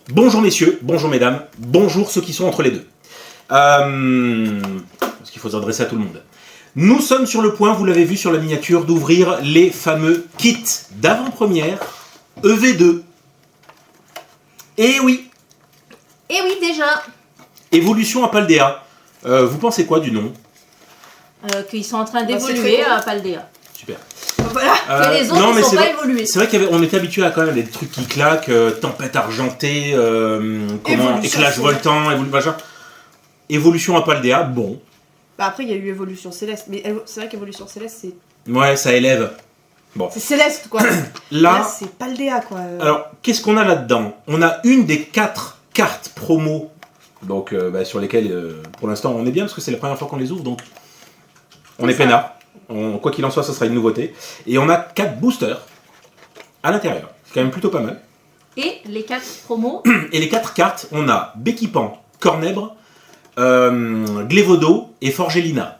Bonjour messieurs, bonjour mesdames, bonjour ceux qui sont entre les deux. Parce qu'il faut s'adresser à tout le monde. Nous sommes sur le point, vous l'avez vu sur la miniature, d'ouvrir les fameux kits d'avant-première EV2. Et oui. Et oui, déjà. Évolution à Paldea. Vous pensez quoi du nom? Qu'ils sont en train d'évoluer à Paldea. Super. Voilà, que les autres ne sont pas évolués. C'est vrai qu'on était habitué à quand même des trucs qui claquent, tempête argentée, éclash voltant, évolution à Paldea, bon. Bah après il y a eu Évolution Céleste, mais c'est vrai qu'Évolution Céleste c'est... Ouais, ça élève. Bon. C'est Céleste quoi. Là c'est Paldea quoi. Alors, qu'est-ce qu'on a là-dedans? On a une des 4 cartes promo, donc sur lesquelles pour l'instant on est bien, parce que c'est la première fois qu'on les ouvre, donc on est peinard. Quoi qu'il en soit, ça sera une nouveauté. Et on a 4 boosters à l'intérieur. C'est quand même plutôt pas mal. Et les 4 promos. Et les 4 cartes, on a Béquipan, Cornèbre, Glévodo et Forgelina.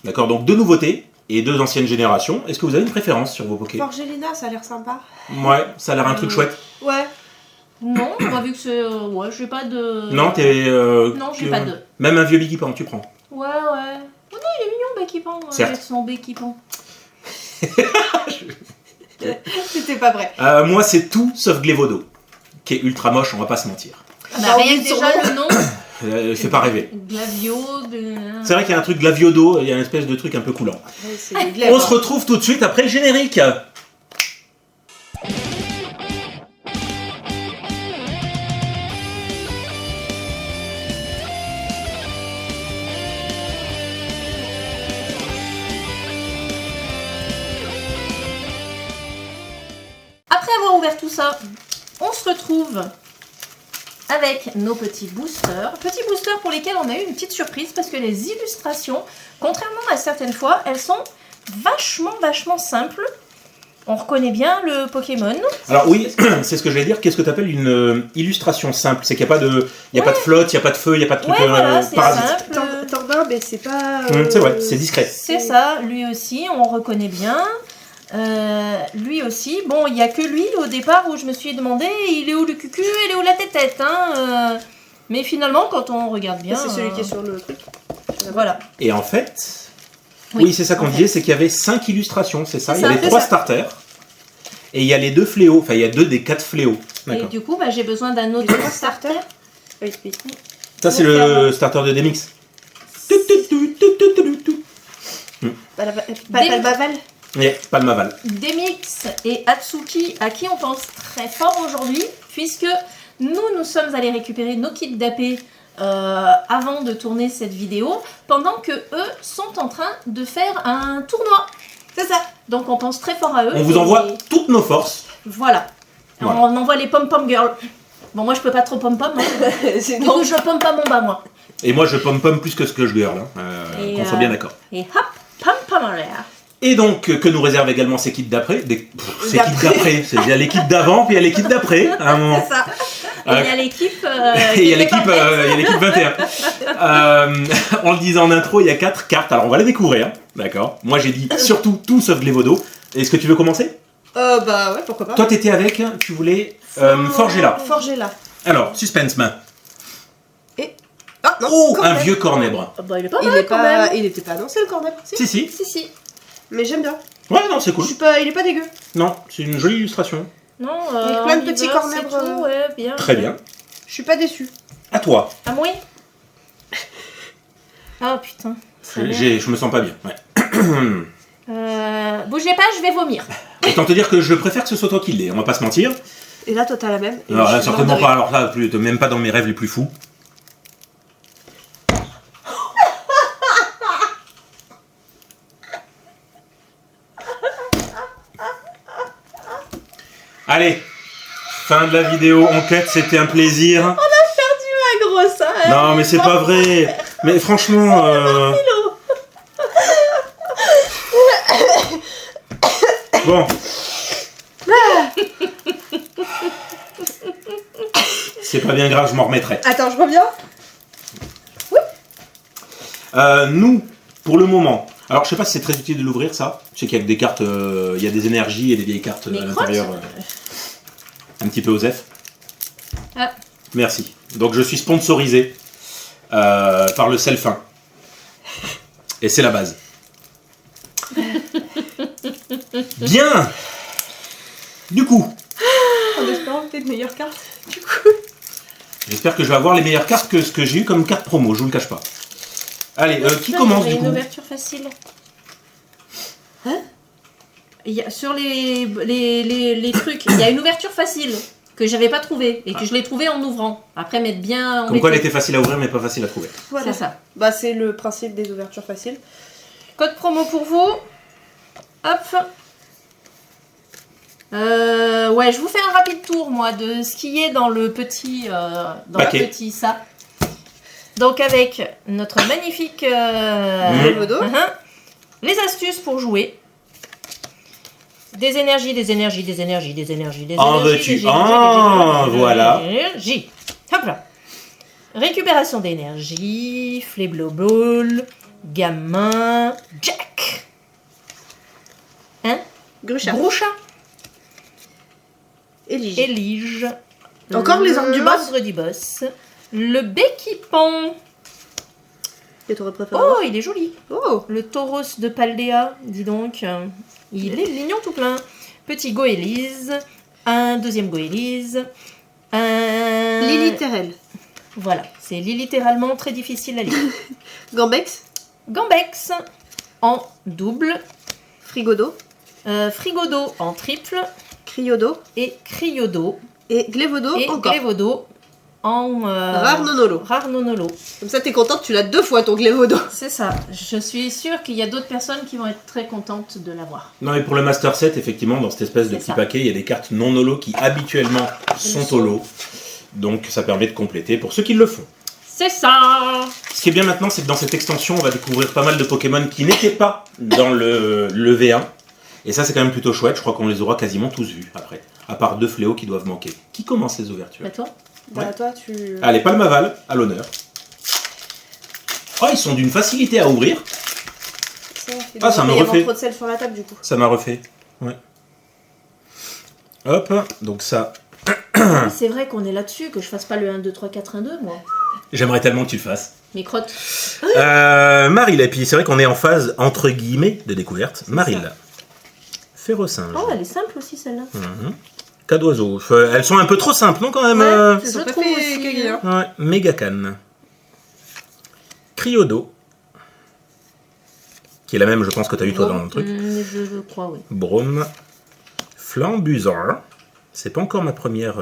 D'accord, donc 2 nouveautés et 2 anciennes générations. Est-ce que vous avez une préférence sur vos Poké? Forgelina, ça a l'air sympa. Ouais, ça a l'air un truc chouette. Ouais. Non, moi vu que c'est... ouais, j'ai pas de... Non, t'es... non, j'ai pas de... Même un vieux Béquipan, tu prends. Ouais, ouais. Oh non, il est mignon, Béquipan, avec son Béquipan. C'était pas vrai. Moi, c'est tout sauf Glévodo, qui est ultra moche, on va pas se mentir. Bah, rien que déjà le nom. Fait pas rêver. Glavio... C'est vrai qu'il y a un truc Glaviodo, il y a une espèce de truc un peu coulant. Ouais, On se retrouve tout de suite après le générique. Après avoir ouvert tout ça, on se retrouve avec nos petits boosters. Petits boosters pour lesquels on a eu une petite surprise parce que les illustrations, contrairement à certaines fois, elles sont vachement simples. On reconnaît bien le Pokémon. Alors oui, c'est ce que j'allais dire. Qu'est-ce que tu appelles une illustration simple? C'est qu'il n'y a pas de, pas de flotte, il n'y a pas de feu, il n'y a pas de truc parasite. Tordin, mais c'est pas... c'est vrai, c'est discret. C'est ça, lui aussi, on reconnaît bien. Lui aussi, bon, il n'y a que lui au départ où je me suis demandé, il est où le cucu, il est où la tête, hein mais finalement, quand on regarde bien... C'est celui qui est sur le truc. Voilà. Et en fait... Oui, c'est ça qu'on disait, c'est qu'il y avait 5 illustrations, c'est ça. Il y a les 3 starters. Et il y a les 2 fléaux, enfin il y a 2 des 4 fléaux. Et du coup, j'ai besoin d'un autre starter. Oui. Ça c'est le starter de Demix. Palmaval. Palmaval. Demix et Atsuki, à qui on pense très fort aujourd'hui, puisque nous sommes allés récupérer nos kits d'AP avant de tourner cette vidéo, pendant que eux sont en train de faire un tournoi. C'est ça. Donc on pense très fort à eux. On vous envoie toutes nos forces. Voilà. Alors, on envoie les pom-pom girls. Bon, moi je peux pas trop pom-pom, hein. Du coup je pom-pom mon bas, moi. Et moi je pom-pom plus que ce que je girl, hein. Qu'on soit bien d'accord. Et hop, pom-pom en l'air. Et donc, que nous réserve également ces kits d'après. Ces kits d'après, il y a les kits d'avant, puis il y a les kits d'après. À un moment. C'est ça. Et il y a l'équipe... et il y a l'équipe 21. On le disait en intro, il y a 4 cartes. Alors, on va les découvrir. D'accord. Moi, j'ai dit surtout tout sauf Glévodo. Est-ce que tu veux commencer? Bah ouais, pourquoi pas. Toi, t'étais avec, tu voulais Forgella. Forgella. Alors, suspense main. Et... Ah non, oh, un vieux cornèbre. Bah, il est pas mal quand même. Il était pas annoncé le cornèbre. Si. Mais j'aime bien. Ouais, non, c'est cool. Il est pas dégueu. Non, c'est une jolie illustration. Non, avec plein de petits cornèbres. Ouais, bien. Très bien. Je suis pas déçue. À toi. À moi. Ah putain. Je me sens pas bien. Ouais. Bougez pas, je vais vomir. Autant te dire que je préfère que ce soit toi qui l'aies, on va pas se mentir. Et là, toi, t'as la même. Alors là, certainement pas. Alors là, même pas dans mes rêves les plus fous. Allez, fin de la vidéo, enquête, c'était un plaisir. On a perdu un gros ça. Non, mais c'est pas vrai. Mais franchement... Bon. C'est pas bien grave, je m'en remettrai. Attends, je reviens. Oui. Nous, pour le moment... Alors, je sais pas si c'est très utile de l'ouvrir, ça. Je sais qu'il y a que des cartes... il y a des énergies et des vieilles cartes à l'intérieur. Un petit peu OSEF. Ah, Merci. Donc je suis sponsorisé par le Selfin. Et c'est la base. Bien. Du coup, En espérant que t'aies de meilleures cartes. j'espère que je vais avoir les meilleures cartes que ce que j'ai eu comme carte promo, je vous le cache pas. Allez, qui commence Il y a du une coup? ouverture facile. Hein? Sur les trucs, il y a une ouverture facile que j'avais pas trouvée et que je l'ai trouvée en ouvrant. Après, mettre bien. Comme quoi elle était facile à ouvrir mais pas facile à trouver. Voilà. C'est ça. Bah, c'est le principe des ouvertures faciles. Code promo pour vous. Hop. Ouais, je vous fais un rapide tour, moi, de ce qui est dans le petit, Paquet. le petit ça. Donc, avec notre magnifique Glévodo. les astuces pour jouer. Des énergies, des énergies, des énergies, des énergies, des En énergies. veux-tu des un? énergies, Voilà. des énergies. Hop là. Récupération d'énergie, Fleblo Ball, gamin, Jack. Hein? Grucha. Groucha. Elige. Élige. Encore les armes du boss? L'ordre du boss. Le Béquipon. Et t'aurais préféré Oh, il est joli. Oh. Le Tauros de Paldea, dis donc. Il est mignon tout plein. Petit Goélise. Un deuxième Goélise. Un... Lily Terrell. Voilà, c'est littéralement très difficile à lire. Gambex. Gambex en double. Frigodo. Frigodo en triple. Criodo. Et Criodo. Et Glévodo Et encore. Glévodo en... Rare nonolo. Rare nonolo. Comme ça, t'es contente, tu l'as 2 fois ton Glévodo. C'est ça. Je suis sûre qu'il y a d'autres personnes qui vont être très contentes de l'avoir. Non mais pour le Master Set, effectivement, dans cette espèce de C'est petit ça. paquet, il y a des cartes non holo qui habituellement sont sont. holo. Donc ça permet de compléter pour ceux qui le font. C'est ça. Ce qui est bien maintenant, c'est que dans cette extension, on va découvrir pas mal de Pokémon qui n'étaient pas dans le V1. Et ça, c'est quand même plutôt chouette. Je crois qu'on les aura quasiment tous vus après. À part 2 fléaux qui doivent manquer. Qui commence les ouvertures? Bah toi. Bah, Ouais. toi, tu. Allez, Palmaval, à l'honneur. Oh, ils sont d'une facilité à ouvrir. Ah, ça me Il y a refait. trop de sel sur la table, du coup. Ça m'a refait. Ouais. Hop, donc ça. C'est vrai qu'on est là-dessus, que je fasse pas le 1, 2, 3, 4, 1, 2, moi. J'aimerais tellement que tu le fasses. Mes crottes. Maril, et puis c'est vrai qu'on est en phase entre guillemets de découverte. Maril. Férocinge. Oh, elle est simple aussi, celle-là. Mhm. Cas d'oiseau. Elles sont un peu trop simples, non, quand même Ouais, Ils je ont pas trouve fait aussi. Kaggle, hein. Ouais, Mégacan. Criodo. Qui est la même, je pense, que tu as eu toi dans le truc. Je crois, oui. Brome. Flambusor. C'est pas encore ma première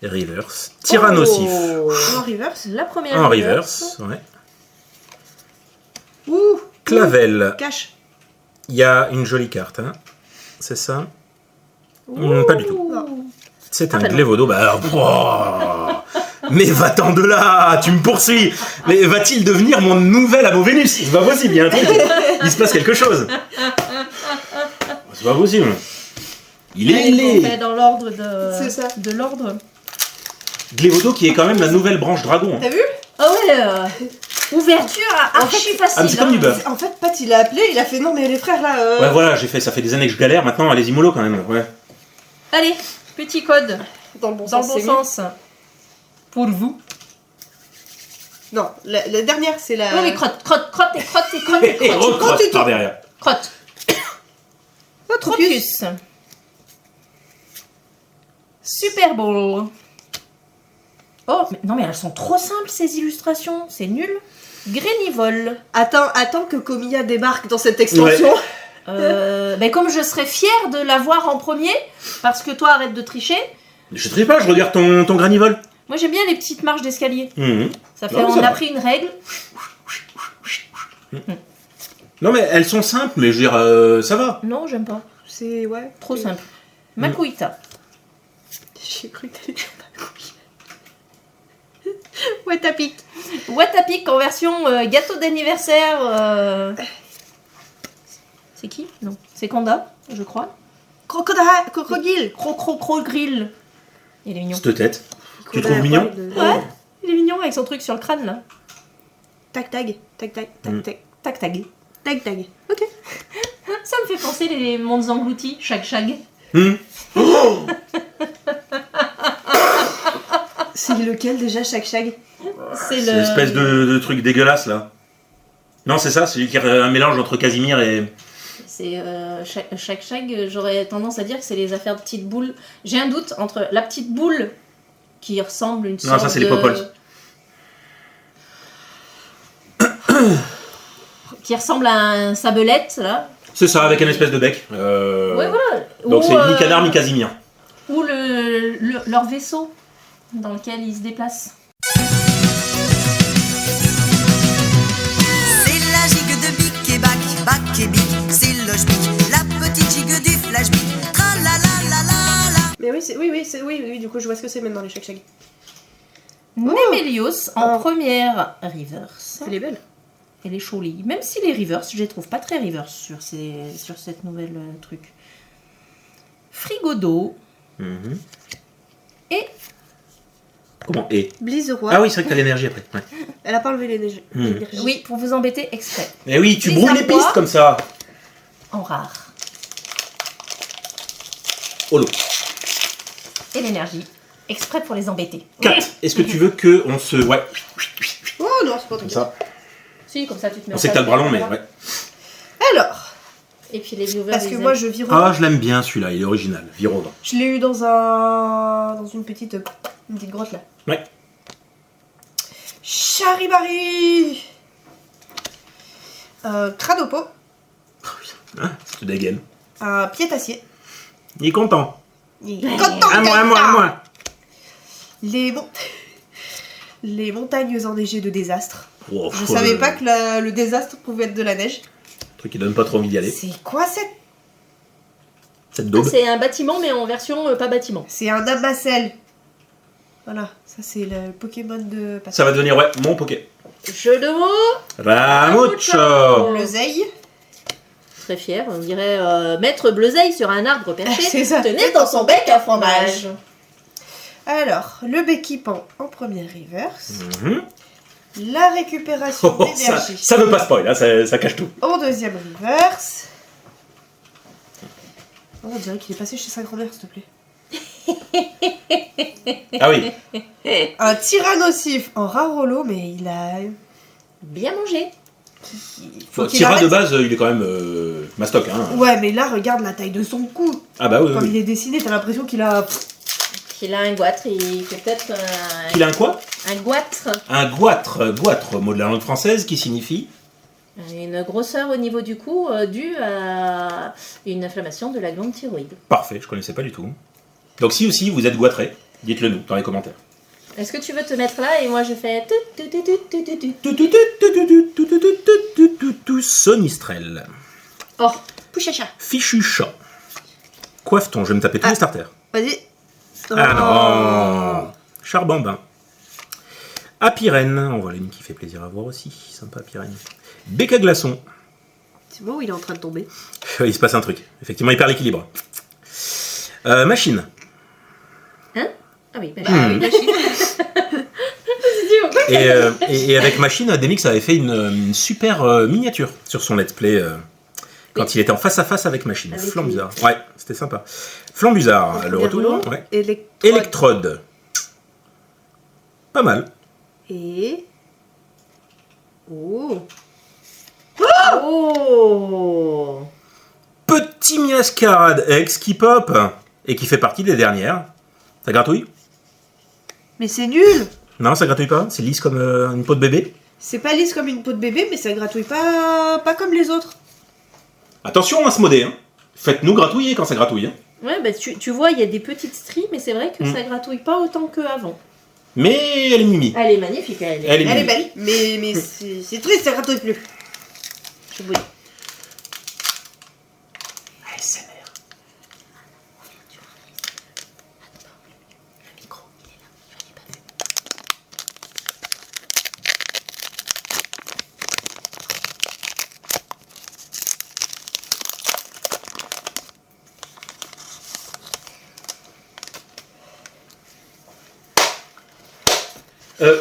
reverse. Tyrannosif. Oh. En reverse. La première. En reverse, ouais. Ouh. Clavel. Cache. Il y a une jolie carte, hein. C'est ça. Pas du tout. Non. C'est un bah non. Glévodo. Bah, mais va-t'en de là, tu me poursuis. Mais va-t-il devenir mon nouvel amo Vénus? C'est pas possible, il y a un truc. Il se passe quelque chose. C'est pas possible. Il est On fait laid. dans l'ordre de. C'est ça. De l'ordre. Glévodo qui est quand même la nouvelle branche dragon. T'as vu? Ah ouais. Ouverture archi facile. Ah, mais c'est comme du beurre. En fait, Pat, il a appelé, il a fait non, mais les frères là. Ouais, voilà, j'ai fait, ça fait des années que je galère. Maintenant, allez-y mollo quand même. Ouais. Allez, petit code. Dans le bon Dans le sens. bon c'est sens. Pour vous. mieux. Non, la dernière, c'est la. Oui, mais crotte, crotte, crotte et crotte et crotte et Et crotte. recrotte par derrière. Crotte. Oh, Tropius. Tropius. Super Bowl. Oh, mais, non mais elles sont trop simples ces illustrations, c'est nul. Grénivole. Attends que Komiya débarque dans cette extension. Ben comme je serais fière de l'avoir en premier, parce que toi arrête de tricher. Je triche pas, je regarde ton granivole. Moi j'aime bien les petites marches d'escalier. Mhm. Ça fait, Ouais, on ça a va. pris une règle. Non mais elles sont simples, mais je veux dire, ça va. Non, j'aime pas. C'est. Ouais. Trop c'est- simple. Makuita. J'ai cru que t'allais dire Ouais, tapis. Watapic en version gâteau d'anniversaire. C'est qui? Non. C'est Kanda, je crois. Crocodile. Grill. Il est mignon. Cette tête. Tu trouves mignon? Ouais, il est mignon avec son truc sur le crâne là. Tac tag. Tac tag. Mm. Tac tag. Tac tag. Tac tag. Ok. Ça me fait penser les mondes engloutis, shag. Hmm. C'est lequel déjà, Shag? C'est C'est l'espèce de truc dégueulasse là. Non, c'est ça, c'est lui qui a un mélange entre Casimir et. C'est Shag, j'aurais tendance à dire que c'est les affaires de petites boules. J'ai un doute entre la petite boule qui ressemble à une sorte Non, ça c'est les Popols. qui ressemble à un sabelette, là. C'est ça, avec un espèce de bec. Ouais, voilà. Donc Ou, c'est ni Canard ni Casimir. Ou leur vaisseau dans lequel ils se déplacent. C'est la gigue de Bic et Bac et Bic, c'est le Schmick, la petite gigue du Flash Bic, tra la la la la la. Mais oui, du coup, je vois ce que c'est maintenant, les Shag. Nemelios en première reverse. Elle est belle. Elle est jolie. Même si les reverse, je les trouve pas très reverse sur cette nouvelle truc. Frigodo. Mhm. Et Comment et Blizz Roi. Ah oui, c'est vrai que t'as l'énergie après. Ouais. Elle a pas enlevé l'énergie. oui, pour vous embêter exprès. Eh oui, tu Les brouilles les abois. pistes comme ça. En rare. Holo. Et l'énergie. Exprès pour les embêter. 4. Est-ce que tu veux que on se. Ouais, Oh non, c'est pas comme tout ça. Si, comme ça tu te mets On en sait que face t'as le bras de long, mais caméra. ouais. Alors, Et puis les viewers. parce que ils moi aiment. je vire. Ah, je l'aime bien celui-là, il est original. Virovin. Je l'ai eu dans une petite grotte là. Ouais. Charibari. Cranopo. Hein, ça te dégaine. Un pied-acier. Il est content. Content, À moi, à moi, à moi. Les montagnes enneigées de désastre. Oh, Je savais pas que le désastre pouvait être de la neige. Truc qui donne pas trop envie d'y aller. C'est quoi cette... Cette daube. C'est un bâtiment, mais en version pas bâtiment. C'est un Amasel. Voilà, ça c'est le Pokémon de... Ça va devenir, ouais, mon Poké. Jeu de mots. Ramucho. Bleuzeil. Très fier, on dirait Maître Bleuzeil sur un arbre perché. C'est ça. Tenait dans son bec à fromage. Alors, le Béquipan en première reverse. Mhm. La récupération Oh, ça, d'énergie ça veut pas spoil, hein, ça cache tout. en deuxième reverse. Oh, on dirait qu'il est passé chez sa grand-mère, s'il te plaît. Ah oui. Un Tyrannosif en rarolo, mais il a... Bien mangé. Faut qu'il Tyran de arrête. base, il est quand même mastoc. Hein. Ouais, mais là, regarde la taille de son cou. Ah bah oui, Comme oui. il est dessiné, t'as l'impression qu'il a... Il a un goitre, il fait peut-être Il a un quoi? un goitre. Un goitre, goitre, mot de la langue française qui signifie. Une grosseur au niveau du cou due à une inflammation de la glande thyroïde. Parfait, je connaissais pas du tout. Donc si aussi vous êtes goitré, dites-le nous dans les commentaires. Est-ce que tu veux te mettre là et moi je fais... Sonistrel. Oh, Pouchacha. Fichu chat. Coiffe-t-on, je vais me taper tous les starters. Vas-y. Ah non. Charbambin. Apirène, on voit l'une qui fait plaisir à voir aussi. Sympa Apirène. Bec à glaçon. C'est bon, il est en train de tomber. Il se passe un truc. Effectivement, il perd l'équilibre. Machine. hein? Ah oui, bah, Hmm. Machine. Et avec Machine, Demix avait fait une super miniature sur son let's play quand il était en face à face avec Machine. Avec Flambuzard. Ouais, c'était sympa. Flambuzard, le retour. Ouais. Electrode. Pas mal. Et... Oh. Oh. Petit Miascarade X qui pop et qui fait partie des dernières. Ça gratouille? Mais c'est nul. Non, ça gratouille pas. C'est lisse comme une peau de bébé. C'est pas lisse comme une peau de bébé, mais ça gratouille pas comme les autres. Attention à se modder. Hein. Faites-nous gratouiller quand ça gratouille. Hein. Ouais, bah tu vois, il y a des petites stries, mais c'est vrai que ça gratouille pas autant qu'avant. Mais elle est mimi. Elle est magnifique, elle est. Elle est Elle est mimi. belle, mais c'est triste, ça gratouille plus. Je vous dis. ASMR.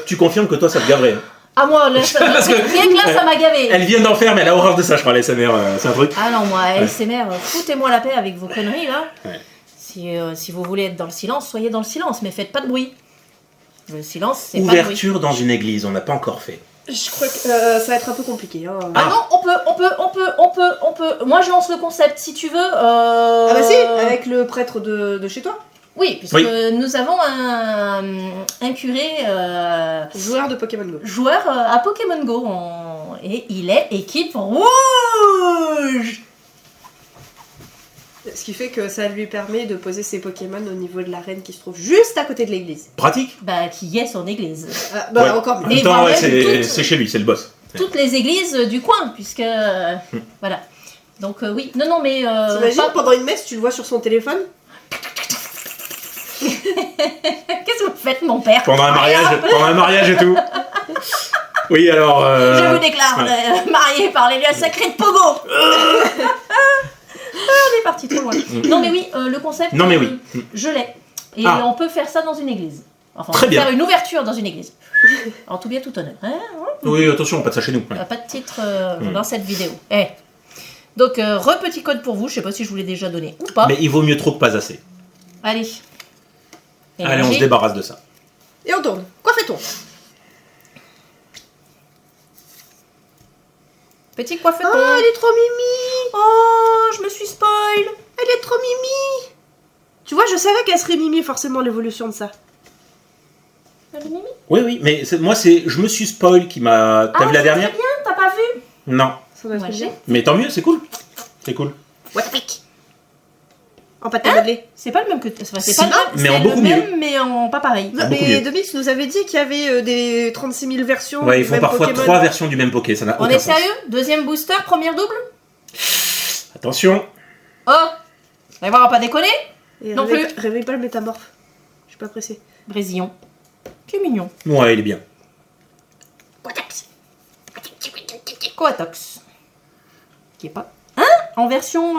Tu confirmes que toi ça te gaverait. Hein. Ah, moi, là, ça, Parce que- rien que là, ça m'a gavé. Elle vient d'en faire, mais elle a horreur de ça, je crois, l'ASMR. C'est un truc. Ah non, moi, ASMR, foutez-moi la paix avec vos conneries là. Ouais. Si vous voulez être dans le silence, soyez dans le silence, mais faites pas de bruit. Le silence, c'est pas le bruit. Ouverture dans une église, on n'a pas encore fait. Je crois que ça va être un peu compliqué. Hein. Ah non, on peut. Moi, je lance le concept si tu veux. Ah bah si, avec le prêtre de chez toi. Oui, puisque nous avons un curé Joueur de Pokémon Go. joueur à Pokémon Go et il est équipe rouge. Ce qui fait que ça lui permet de poser ses Pokémon au niveau de l'arène qui se trouve juste à côté de l'église. Pratique. Bah, qui est son église. Ah, bah Ouais. encore En mieux. même Et temps, voire ouais, même c'est chez lui, c'est le boss. Toutes les églises du coin, puisque voilà. Donc oui, non, mais T'imagines, pendant une messe, tu le vois sur son téléphone. qu'est-ce que vous faites, mon père? Pendant un mariage et tout. Oui, alors. Je vous déclare marié par les liens sacrés de Pogo. On est parti trop loin. Non mais oui, le concept. Non, mais oui. Je l'ai. Et Ah. on peut faire ça dans une église. Enfin, Très on peut bien. faire une ouverture dans une église. En tout bien, tout honneur. Hein, Oui, attention, pas de ça chez nous. Ouais. pas de titre dans cette vidéo. Eh. Donc, petit code pour vous. Je sais pas si je vous l'ai déjà donné ou pas. Mais il vaut mieux trop que pas assez. Allez. Allez, on se débarrasse de ça. Et on tourne. Quoi fait-on? Petit coiffeur. Oh, elle est trop mimi. Oh, je me suis spoil. Elle est trop mimi. Tu vois, je savais qu'elle serait mimi forcément l'évolution de ça. Elle est mimi. Oui, mais moi, je me suis spoil qui m'a. T'as vu la dernière? Très bien, t'as pas vu? Non. Ça doit être Moi, bien. Mais tant mieux, c'est cool. C'est cool. What the fuck? En pâte à modeler. C'est pas le même que. Enfin, c'est Si, pas le même, mais en c'est beaucoup le mieux. même, mais en pas pareil. Non, beaucoup mais mieux. Domix nous avait dit qu'il y avait des 36 000 versions. Ouais, du ils font même parfois Pokémon. 3 versions du même Poké, ça n'a On aucun est sens. sérieux? Deuxième booster, première double? Attention. Oh! Va y voir, pas déconner? Et Non réveille pas le métamorphe. Je suis pas pressée. Brésillon. Que mignon. Ouais, il est bien. Coatox. Qui est pas. Hein? En version.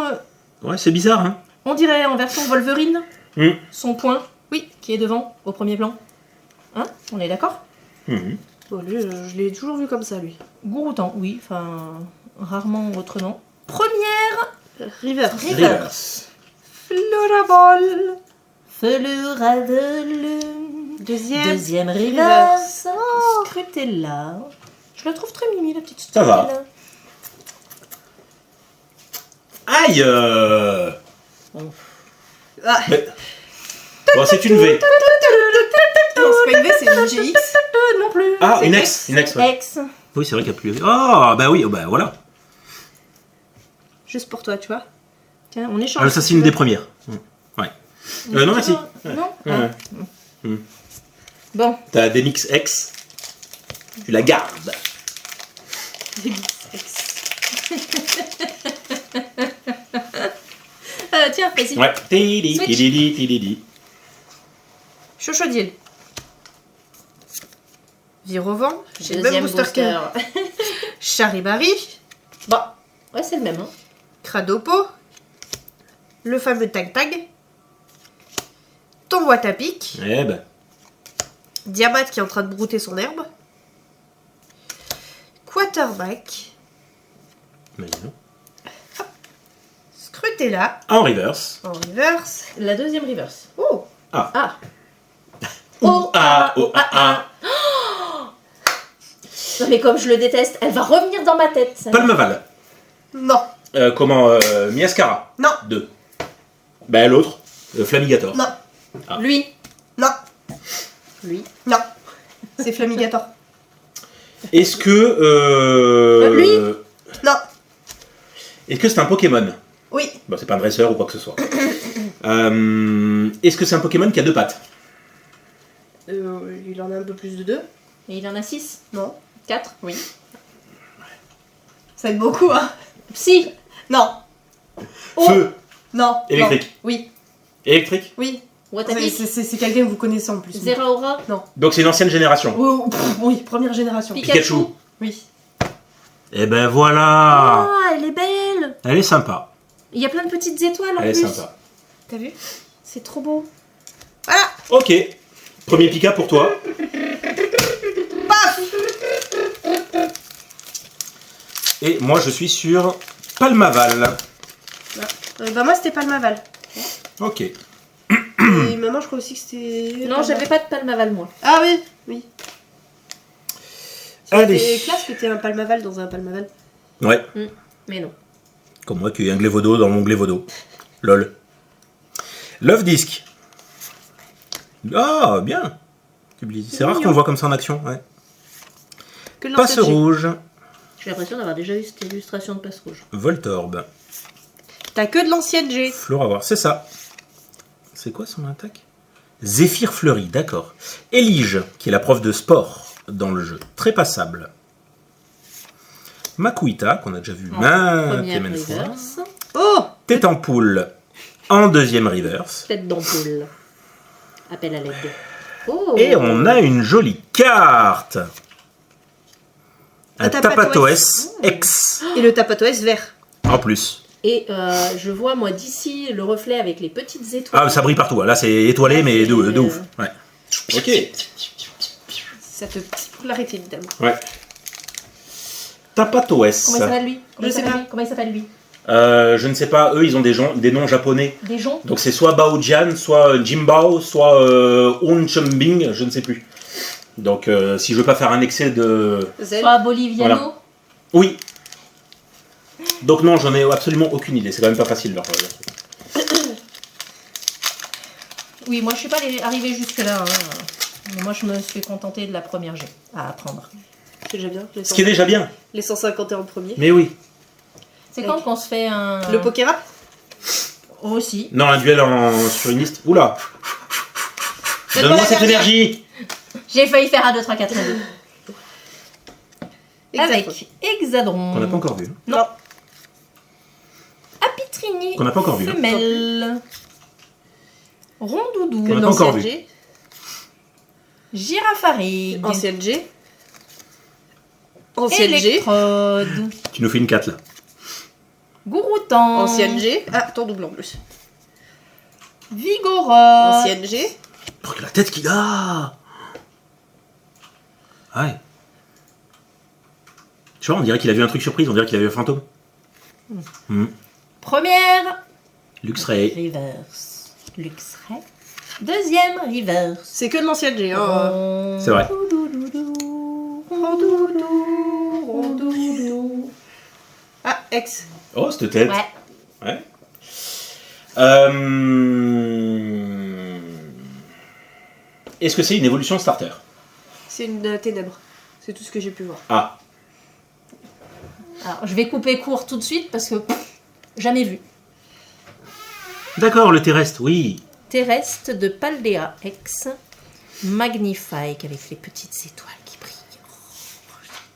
Ouais, c'est bizarre, hein. On dirait en version Wolverine. Hmm. Son point. Oui, qui est devant, au premier plan. Hein? On est d'accord? Mhm. Bon, lui, je l'ai toujours vu comme ça, lui. Gouroutan, oui, enfin. Rarement autre nom. Première. River. Reverse. Floraball. Fleurade. Deuxième reverse. Scrutella. Je la trouve très mimi, la petite Ça va. Scrutella. Aïe Ah, Mais- Bon, c'est une V. non, c'est pas une V, c'est une GX. Non plus. Ah, C'est une X. Une X, ouais. X. Oui, c'est vrai qu'il n'y a plus. Oh, bah oui, bah voilà. Juste pour toi, tu vois. Tiens, on échange. Ah, ça, c'est une des premières. Ouais. Non, merci. Non. Ouais. Ah. Bon. T'as des Mix X. Tu la gardes. Tiens, vas-y. Ouais. Tidi, Switch. tididi, tididi. Chochodil. Virovent. J'ai le Deuxième même booster booster. que Charibari. Bon. Ouais, c'est le même. Hein. Cradopo. Le fameux Tag Tag. Ton Watapic. Eh ben. Diamat qui est en train de brouter son herbe. Quarterback. Mais non. Scrutella. En reverse. En reverse. La deuxième reverse. Oh. Ah. Oh, ah, oh, ah, ah. Non, mais comme je le déteste, elle va revenir dans ma tête. ça. Palmaval. Non. Miascara. Non. 2. Ben l'autre. Flamigator. Non. Ah. Lui. Non. Lui. Non. C'est Flamigator. Est-ce que. Lui Non. Est-ce que c'est un Pokémon? Oui. Bon, c'est pas un dresseur ou quoi que ce soit. Est-ce que c'est un Pokémon qui a 2 pattes? Il en a un peu plus de 2. Et il en a 6. Non. 4. Oui. Ça aide beaucoup, hein. Si. Non. Oh. Feu. Non. Électrique. Non. Oui. Électrique. Oui. Watapic. C'est quelqu'un que vous connaissez en plus. Zeraora. Donc c'est une ancienne génération. Oh, oui, première génération. Pikachu. Oui. Et ben voilà. Ah, elle est belle. Elle est sympa. Il y a plein de petites étoiles en Elle est plus. sympa. T'as vu? C'est trop beau. Voilà. Ok. Premier Pika pour toi. Paf. Et moi je suis sur Palmaval. Bah moi c'était Palmaval. Ok. Il maman, je crois aussi que c'était... Non, j'avais pas de Palmaval, moi. Ah oui, oui. Allez. C'est classe que t'aies un Palmaval dans un Palmaval. Ouais. Mais non. Comme moi qui ai un Glévodo dans mon Glévodo. Lol. Love Disc. Ah, bien. C'est rare qu'on le voit comme ça en action. Ouais. Que de Passe l'ancien G. rouge. J'ai l'impression d'avoir déjà eu cette illustration de passe rouge. Voltorb. T'as que de l'ancienne G. Floravoir, c'est ça. C'est quoi son attaque? Zéphyr fleuri, d'accord. Elige, qui est la prof de sport dans le jeu. Très passable. Makuita, qu'on a déjà vu maintes et Première maintes fois. reverse. Oh, Tête en poule en deuxième reverse. Tête d'ampoule. Appel à l'aide. Oh. Et on a une jolie carte. Un Tapatoès X. et le Tapatoès vert. En plus. Et je vois, moi, d'ici, le reflet avec les petites étoiles. Ah, ça brille partout. Là, c'est étoilé, mais de ouf. Ouais. Ok. Ça te pique la rétine, évidemment. Ouais. Tapatoès. Comment il s'appelle, lui? Je sais pas. Comment il s'appelle, lui? Je ne sais pas. Eux, ils ont des noms japonais. Des joncs? Donc c'est soit Baojian, soit Jimbao, soit Onchembing, je ne sais plus. Donc si je veux pas faire un excès de... Zel. Soit Boliviano? Voilà. Oui. Donc non, j'en ai absolument aucune idée. C'est quand même pas facile leur truc. Oui, moi, je suis pas arrivée jusque-là. Hein. Moi, je me suis contentée de la première G à apprendre. C'est déjà bien. Ce qui est déjà bien. Les 151 premiers. Mais oui. C'est quand qu'on se fait un... Le Pokérap. Aussi. Non, un duel sur une liste. Oula. Donne-moi cette énergie. J'ai failli faire un 2, 3, 4, 1, 2. Exact. Avec Hexadron. Qu'on n'a pas encore vu. Non. Apitrini. Qu'on n'a pas encore vu. Femelle. Rondoudou. Que On de n'a pas encore l'ancienne vu. G. Girafarigue. Ancienne G. Ancienne G. Électrode. Tu nous fais une 4 là. Gouroutan. Ancienne G. Ah, ton double en plus. Vigoroth. Ancienne G. Oh, la tête qu'il a. Ouais. Tu vois, on dirait qu'il a vu un truc surprise. On dirait qu'il a vu un fantôme. Première. Luxray. Reverse. Luxray. Deuxième reverse. C'est que de l'ancienne G. Hein. C'est vrai. Rondoudou. Ah, X. Oh, cette tête. Ouais. Ouais. Est-ce que c'est une évolution starter? C'est une ténèbre. C'est tout ce que j'ai pu voir. Ah. Alors, je vais couper court tout de suite parce que jamais vu. D'accord, le terrestre, oui. Terrestre de Paldea X. Magnifique avec les petites étoiles qui brillent.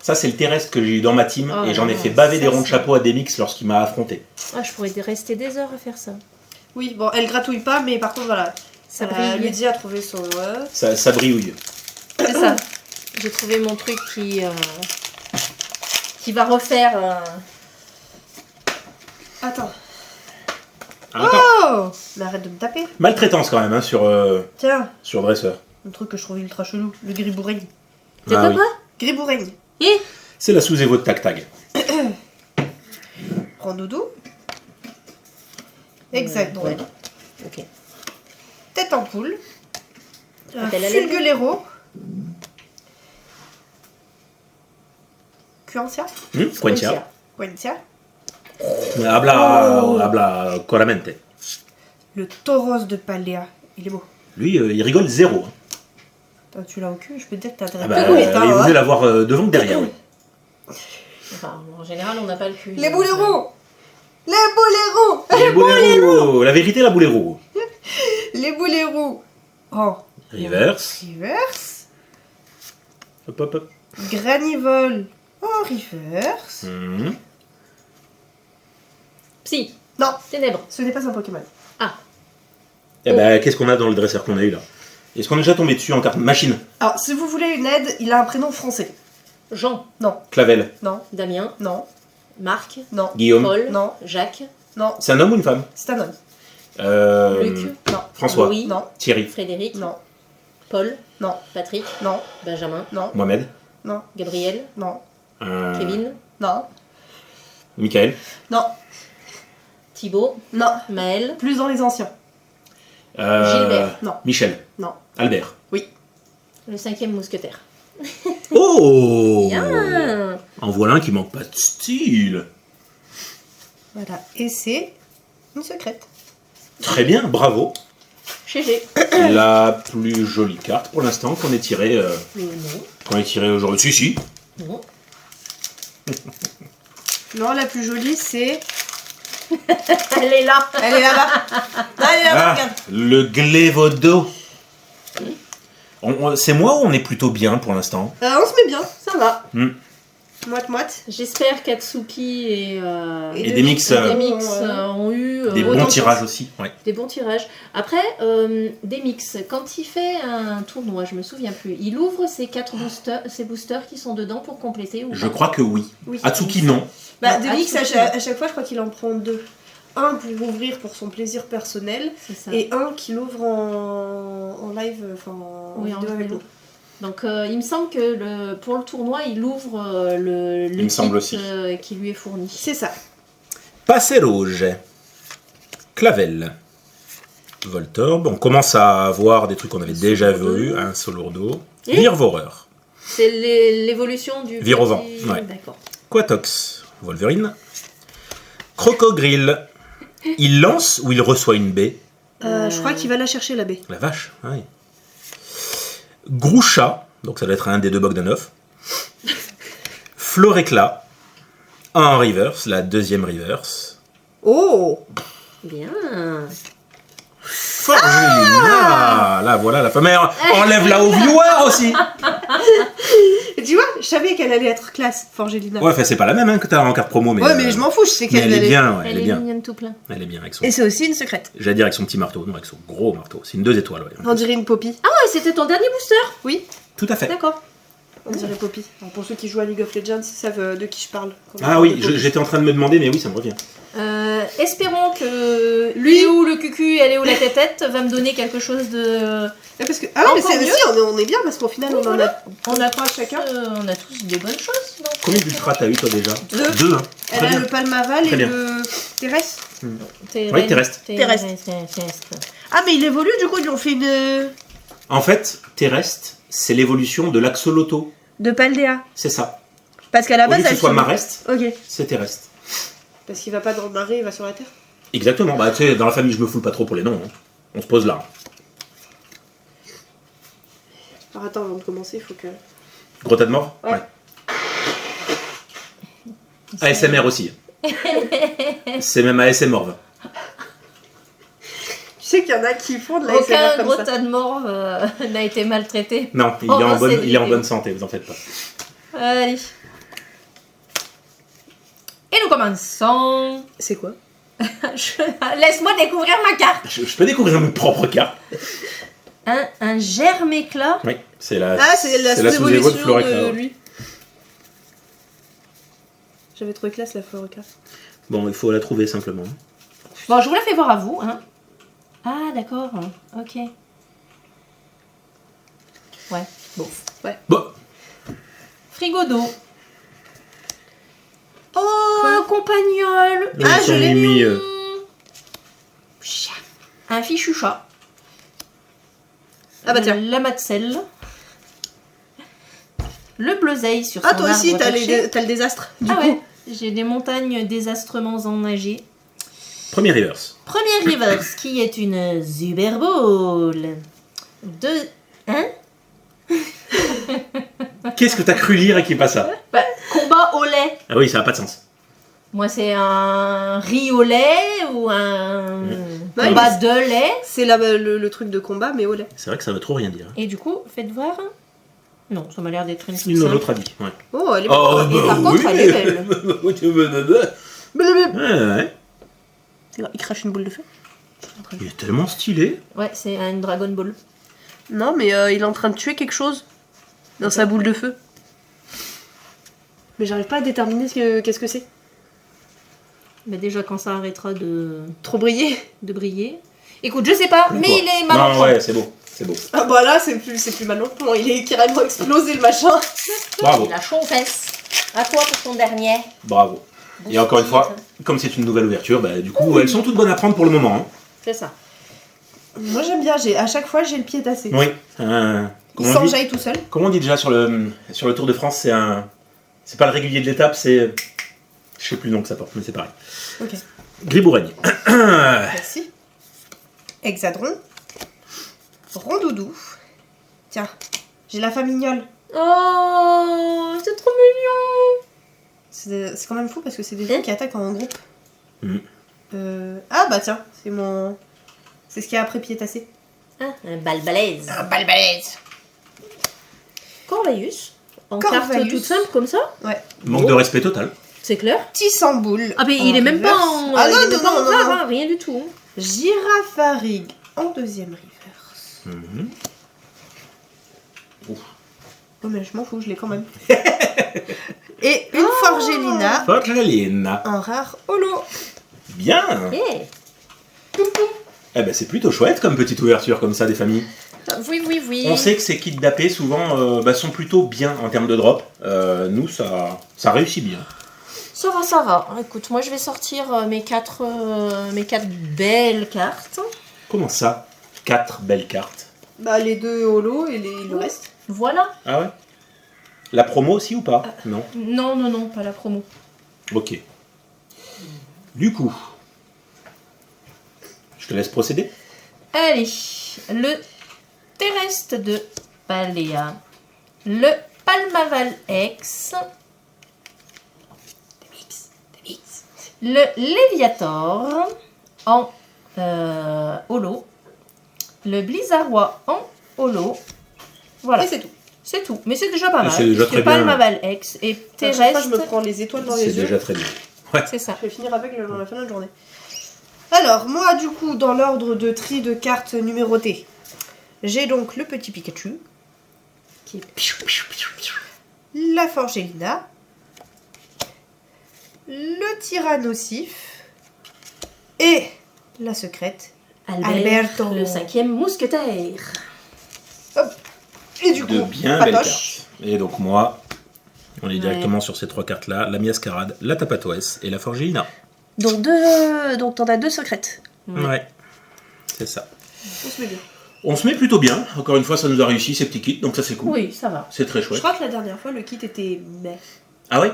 Ça, c'est le terrestre que j'ai eu dans ma team Oh et j'en ai là fait là, baver ça, des ronds de c'est- chapeau à Demix lorsqu'il m'a affronté. Ah, je pourrais rester des heures à faire ça. Oui, bon, elle gratouille pas, mais par contre, voilà. Ça brille. brille. Luigi a trouvé son... Ça brillouille. C'est ça. J'ai trouvé mon truc qui va refaire. Attends. Ah, attends. Oh, mais arrête de me taper. Maltraitance quand même hein, Tiens, sur dresseur. un truc que je trouvais ultra chelou. Le griboureigne. C'est Ah quoi oui. quoi Griboureigne. Et C'est la sous-évo de Tac Tag. Prends doudou. Exact. Ouais. Ok. Tête en poule. Un Appel à l'aide. fulguléro. Quencia. Quentia. Quencia. Habla coramente. Le tauros de Paldea. Il est beau. Lui, il rigole zéro. hein. Attends, tu l'as au cul, je peux te dire que t'as Ah intérêt bah, de te il voulait l'avoir devant que derrière. Oui. Enfin, en général, on n'a pas le cul. Les bouléros. Les bouléros. Les bouléros. La vérité, la bouléro. Les bouléros. Oh. Reverse. Reverse. Hop, hop, hop. Granivole. En reverse. Mhm. Psy. Non, Ténèbres. ce n'est pas un Pokémon. Eh ben, qu'est-ce qu'on a dans le dresseur qu'on a eu là? Est-ce qu'on est déjà tombé dessus en carte machine? Alors, si vous voulez une aide, il a un prénom français. Jean. Non, Clavel. non, Damien. non, Marc. non, Guillaume. Paul. Non. Jacques. non. C'est un homme ou une femme? C'est un homme. Luc. Non, François. Louis. non, Thierry. Frédéric. non, Paul. non, Patrick. non, Benjamin. non, Mohamed. non, Gabriel. non, Kevin. non, Michael. non, Thibaut. non. Maël. Plus dans les anciens. Gilbert. Non. Michel. Non. Albert. Le 5e mousquetaire. Oh Bien. En voilà un qui manque pas de style. Voilà. Et c'est une secrète. Très bien, bravo. GG. La plus jolie carte pour l'instant qu'on ait tirée Non. qu'on ait tirée aujourd'hui. Si. Non. Non, la plus jolie, c'est... Elle est là. Elle est là-bas. Elle est là-bas, Ah, regarde. le Glévodo. C'est moi ou on est plutôt bien pour l'instant? On se met bien, ça va. Moite. J'espère qu'Atsuki et Et des mix, ont eu des autant bons de tirages chance. aussi. Ouais. Des bons tirages. Après, des mix. Quand il fait un tournoi, je me souviens plus, il ouvre ses boosters qui sont dedans pour compléter ou Je pas crois que oui. Oui. Atsuki, non. Bah, Non, de mix, à Atsuki. chaque fois, je crois qu'il en prend 2. Un pour ouvrir pour son plaisir personnel C'est ça. et un qu'il ouvre en live, enfin en Oui, en vidéo avec vidéo. nous. Donc il me semble que pour le tournoi, il ouvre le Il me semble kit, aussi. qui lui est fourni. C'est ça. Passé rouge. Clavel. Voltorb. On commence à avoir des trucs qu'on avait déjà Solourdo. vus. Un Solourdo. Et Virvoreur. C'est l'évolution du Virovent, petit- ouais. D'accord. Quatox. Wolverine. Crocogrill. Il lance ou il reçoit une baie? Je crois qu'il va la chercher la baie. La vache, oui. Groucha, donc ça doit être un des 2 Bogdanov. Floréclat, un en reverse, la deuxième reverse. Oh Bien. Forgelina, là voilà la femelle. Enlève-la au viewer aussi. Et tu vois, je savais qu'elle allait être classe, Forgelina. Ouais, enfin c'est pas la même hein, que t'as en carte promo, mais. Ouais, mais je m'en fous, je sais mais qu'elle elle est allait. bien, ouais, Elle elle est est bien. mignonne tout plein. Elle est bien avec son. Et c'est aussi une secrète. J'allais dire avec son petit marteau, non avec son gros marteau. C'est une 2 étoiles, ouais. On dirait une Poppy. Ah ouais, c'était ton dernier booster. Oui, Tout à fait. D'accord. on dirait Poppy. Alors, pour ceux qui jouent à League of Legends, ils savent de qui je parle. quand on Ah parle oui, de Poppy. j'étais en train de me demander, mais oui, ça me revient. Espérons que lui ou le cucu, elle est où la tête va me donner quelque chose de. Ouais, parce que... Ah non, mais Encore c'est mieux. si, on est bien parce qu'au final, Oui, on en voilà. a... On a 3 chacun. On a tous des bonnes choses. Donc. Combien d'ultra t'as eu toi déjà? 2. 2, hein. Elle Très a bien. le Palmaval Très et bien. le Terrestre. Oui, Terrestre. Ah, mais il évolue, du coup, ils lui ont fait une... En fait, Terrestre, c'est l'évolution de l'Axoloto. De Paldea. C'est ça. Parce qu'à la Au base, lieu que ce elle soit se- Marest, Ok. c'est Terrestre. Parce qu'il va pas dans le marais, il va sur la terre. Exactement. Bah, tu sais, dans la famille, je me fous pas trop pour les noms. hein. On se pose là. Alors attends, avant de commencer, il faut que... Gros tas de mort Ouais. ASMR aussi. C'est même ASMR. Tu sais qu'il y en a qui font de la Aucun SMR gros comme ça. tas de morts n'a été maltraité. Non, il, Oh, est en bonne, c'est il est en l'idée. bonne santé, vous en faites pas. Allez. Et nous commençons. C'est quoi? Laisse-moi découvrir ma carte. Je peux découvrir mes propres cartes. Un germe éclat. Oui, c'est la, Ah, c'est la sous-évo sous-évolution Floréclat, de ouais. lui. J'avais trouvé classe la Floreca. Bon, il faut la trouver simplement. Bon, je vous la fais voir à vous. Hein. Ah, d'accord. Ok. Ouais. Bon. Bon, Frigo d'eau. Oh, un compagnol. ils sont mis, Un fichu chat. Ah bah tiens. La matzelle. Le bleuseille sur son Ah, toi aussi, arbre t'as perché. le désastre. Du Ah coup. ouais. J'ai des montagnes désastrement enneigées. premier reverse. Première reverse qui est une Super Bowl. Deux. Hein? Qu'est-ce que t'as cru lire et qui est pas ça? Bah, combat au lait. Ah oui, ça n'a pas de sens. Moi, c'est un riz au lait ou un Ouais, combat mais- de lait. C'est le truc de combat, mais au lait. C'est vrai que ça veut trop rien dire. Et du coup, faites voir. Non, ça m'a l'air d'être une Une simple. autre avis. Ouais. Oh, elle est Oh, bonne. Et par contre, elle est belle. Ouais. Il crache une boule de feu. Il est tellement stylé. Ouais, c'est une Dragon Ball. Non, mais il est en train de tuer quelque chose dans sa boule de feu. Mais j'arrive pas à déterminer qu'est-ce que c'est. Mais déjà, quand ça arrêtera de Trop brillé. briller. Écoute, je sais pas, mais Quoi. il est marrant. Non, ouais, c'est beau. C'est beau. Ah bah là, c'est plus mal non. Il est carrément explosé le machin. Bravo. Il a chaud aux fesses. À toi pour ton dernier. Bravo. Et encore une fois, comme c'est une nouvelle ouverture, bah, du coup, elles sont toutes bonnes à prendre pour le moment. hein. C'est ça. Moi j'aime bien, à chaque fois j'ai le pied tassé. Oui. Il Comment on dit s'enjaille tout seul. Comment on dit déjà sur le Tour de France, c'est pas le régulier de l'étape, c'est... Je sais plus le nom que ça porte, mais c'est pareil. Ok. Griboureigne. Merci. Hexadron. Rondoudou. Tiens, j'ai la famignole. Oh, c'est trop mignon. C'est quand même fou parce que c'est des gens qui attaquent en groupe. Mhm. Ah bah tiens, c'est ce qu'il y a après pied tassé. Ah, un balbalaise. Un balbalaise. Corvaeus. En carte Corvaeus. toute simple comme ça. Ouais. Manque de respect total. C'est clair. Tissamboul. Ah, mais il est même pas en. Ah non, il est non, pas en non, rare, non. hein, rien du tout. Girafarig en deuxième reverse. Mhm. Ouf. Oh mais je m'en fous, je l'ai quand même. Et une Forgelina Forgelina. en rare holo. Bien. Yeah. Eh ben c'est plutôt chouette comme petite ouverture comme ça des familles. Oui, oui, oui. On sait que ces kits d'AP souvent sont plutôt bien en termes de drop. Nous ça réussit bien. Ça va, ça va. Écoute, moi je vais sortir mes quatre belles cartes. Comment ça 4 belles cartes. Bah les deux holo et le reste. Voilà. Ah ouais. La promo aussi ou pas Non. Non, non, non, pas la promo. Ok. Du coup, je te laisse procéder. Allez, le Terrestre de Paléa, le Palmaval X, le Léviator en holo, le Blizzardois en holo. Voilà, Et c'est tout. c'est tout. Mais c'est déjà pas mal. C'est déjà parce que très bien. Palmaval X et À chaque fois, Terrestre, je me prends les étoiles dans C'est les yeux. déjà très bien. c'est ça. Je vais finir avec dans la fin de la journée. Alors, moi, du coup, dans l'ordre de tri de cartes numérotées, j'ai donc le petit Pikachu, qui est la Forgelina, le Tyrannosif et la secrète. Alberto. Le 5e mousquetaire. Et du coup, De bien belles Patoche. cartes. Et donc moi, on est Ouais. directement sur ces 3 cartes-là. La Miascarade, la Tapatoès et la Forgelina. Donc, t'en as 2 secrètes. Ouais. C'est ça. On se met bien. On se met plutôt bien. Encore une fois, ça nous a réussi ces petits kits, donc ça c'est cool. Oui, ça va. C'est très Je chouette. crois que la dernière fois, le kit était mais. Ah ouais.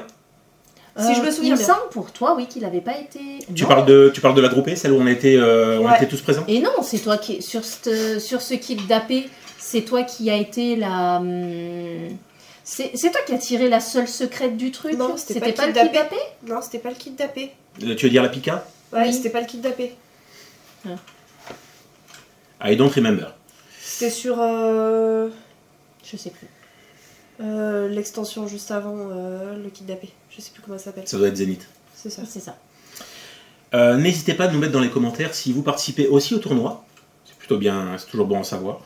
Si je me souviens Il me bien. semble pour toi, oui, qu'il n'avait pas été. Tu Non. parles de la groupée, celle où on était tous présents. Et non, c'est toi qui. Sur ce kit d'AP, c'est toi qui a été la. C'est toi qui a tiré la seule secrète du truc. Non, c'était pas le le kit kit d'AP. Non, c'était pas le kit d'AP. Tu veux dire la Pika Ouais, Oui. c'était pas le kit d'AP. I don't remember. C'était sur Je sais plus. l'extension juste avant le kit d'AP. Je sais plus comment ça s'appelle. Ça doit être Zénith. C'est ça. C'est ça. N'hésitez pas à nous mettre dans les commentaires si vous participez aussi au tournoi. C'est plutôt bien, c'est toujours bon à savoir.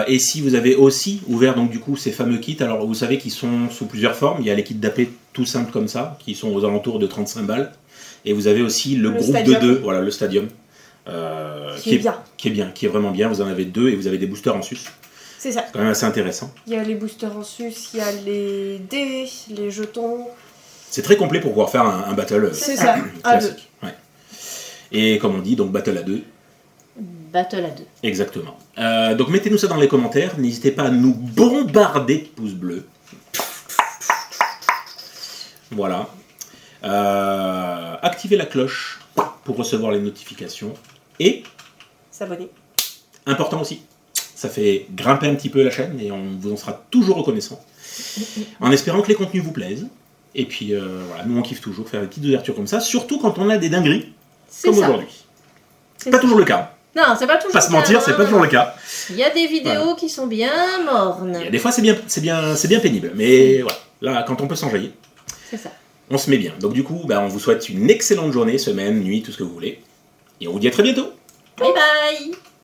Et si vous avez aussi ouvert donc du coup ces fameux kits, alors vous savez qu'ils sont sous plusieurs formes. Il y a les kits d'AP tout simples comme ça, qui sont aux alentours de 35 balles. Et vous avez aussi le groupe stadium. de 2, voilà le stadium. Qui est bien. Qui est vraiment bien. Vous en avez 2 et vous avez des boosters en sus. C'est ça. C'est quand même assez intéressant. Il y a les boosters en sus, il y a les dés, les jetons. C'est très complet pour pouvoir faire un battle C'est ça, à classique. Ouais. Et comme on dit, donc battle à 2. Battle à 2. Exactement. Donc mettez-nous ça dans les commentaires. N'hésitez pas à nous bombarder de pouces bleus. Voilà. Activez la cloche pour recevoir les notifications. Et, S'abonner. important aussi, ça fait grimper un petit peu la chaîne et on vous en sera toujours reconnaissant. En espérant que les contenus vous plaisent. Et puis voilà, nous on kiffe toujours faire des petites ouvertures comme ça, surtout quand on a des dingueries C'est comme ça. aujourd'hui. C'est Pas ça. toujours le cas. Non, c'est pas toujours Pas se le cas, mentir, c'est hein. pas toujours le cas. Il y a des vidéos qui sont bien mornes. Il y a des fois c'est bien pénible, mais voilà, là quand on peut s'enjailler, C'est ça. on se met bien. Donc du coup, on vous souhaite une excellente journée, semaine, nuit, tout ce que vous voulez, et on vous dit à très bientôt. Bye bye.